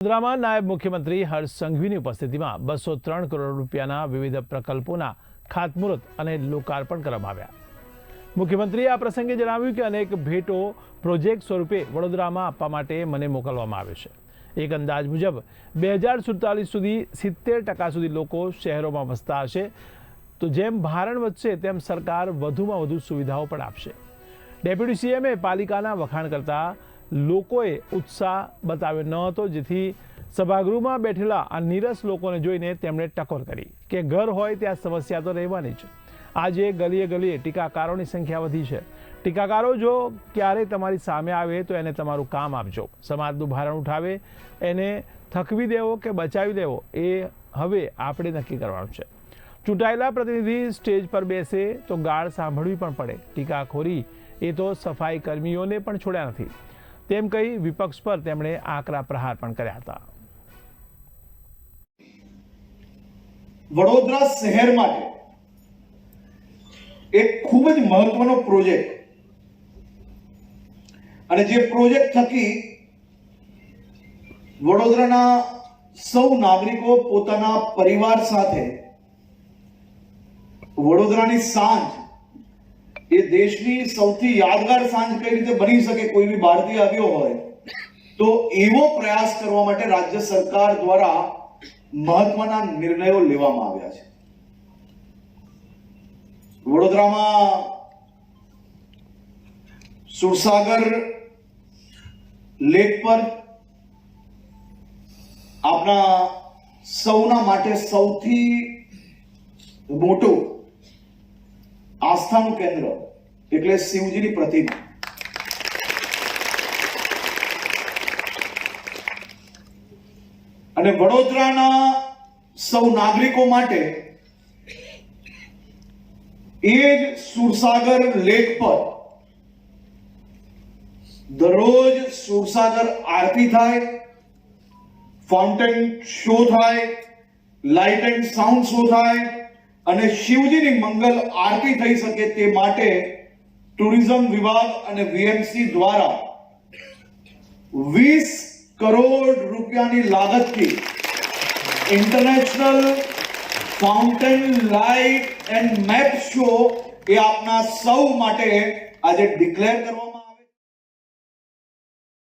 વડોદરામાં નાયબ મુખ્યમંત્રી હર્ષ સંઘવીની ઉપસ્થિતિમાં 203 કરોડ રૂપિયાના વિવિધ પ્રકલ્પોના ખાતમુહૂર્ત અને લોકાર્પણ કરવામાં આવ્યા। મુખ્યમંત્રીએ આ પ્રસંગે જણાવ્યું કે અનેક ભેટો પ્રોજેક્ટ સ્વરૂપે વડોદરામાં આપવા માટે મને મોકલવામાં આવે છે। એક અંદાજ મુજબ 2047 સુધી 70% સુધી લોકો શહેરોમાં વસતા હશે, તો જેમ ભારણ વધશે તેમ સરકાર વધુમાં વધુ સુવિધાઓ પણ આપશે। ડેપ્યુટી સીએમએ પાલિકાના વખાણ કરતા લોકોએ ઉત્સાહ બતાવ્યો ન હતો, જેથી સભાગૃહમાં બેઠેલા આ નીરસ લોકોને જોઈને તેમણે ટકોર કરી કે ઘર હોય ત્યાં સમસ્યા તો રહેવાની જ। આજે ગલીએ ગલીએ ટીકાકારોની સંખ્યા વધી છે। ટીકાકારો જો ક્યારે તમારી સામે આવે તો એને તમારું કામ આપજો। સમાજનું ભારણ ઉઠાવે, એને થકવી દેવો કે બચાવી દેવો એ હવે આપણે નક્કી કરવાનું છે। ચૂંટાયેલા પ્રતિનિધિ સ્ટેજ પર બેસે તો ગાળ સાંભળવી પણ પડે। ટીકાખોરી એ તો સફાઈ કર્મીઓને પણ છોડ્યા નથી તેમ કહી વિપક્ષ પર તેમણે આકરા પ્રહાર પણ કર્યા હતા। વડોદરા શહેર માટે એક ખૂબ જ મહત્વનો પ્રોજેક્ટ, અને જે પ્રોજેક્ટ થકી વડોદરાના સૌ નાગરિકો પોતાના પરિવાર સાથે વડોદરાની સાંજ, એ દેશની સૌથી યાદગાર સાંજ કઈ રીતે બની શકે, કોઈ બી ભારતીય આવ્યો હોય તો એવો પ્રયાસ કરવા માટે રાજ્ય સરકાર દ્વારા મહત્વના નિર્ણયો લેવામાં આવ્યા છે। વડોદરામાં સુરસાગર લેક પર આપણા સૌના માટે સૌથી મોટું આસ્થાનું કેન્દ્ર એટલે શિવજીની પ્રતિમા, અને વડોદરાના સૌ નાગરિકો માટે એ જ સુરસાગર લેક પર દરરોજ સુરસાગર આરતી થાય, ફાઉન્ટેન શો થાય, લાઇટ એન્ડ સાઉન્ડ શો થાય અને શિવજીની મંગલ આરતી થઈ શકે તે માટે ટુરિઝમ વિભાગ અને વીએમસી દ્વારા 20 કરોડ રૂપિયાની લાગતથી international fountain light and map show એ આપના સૌ માટે આજે ડિક્લેર કરવામાં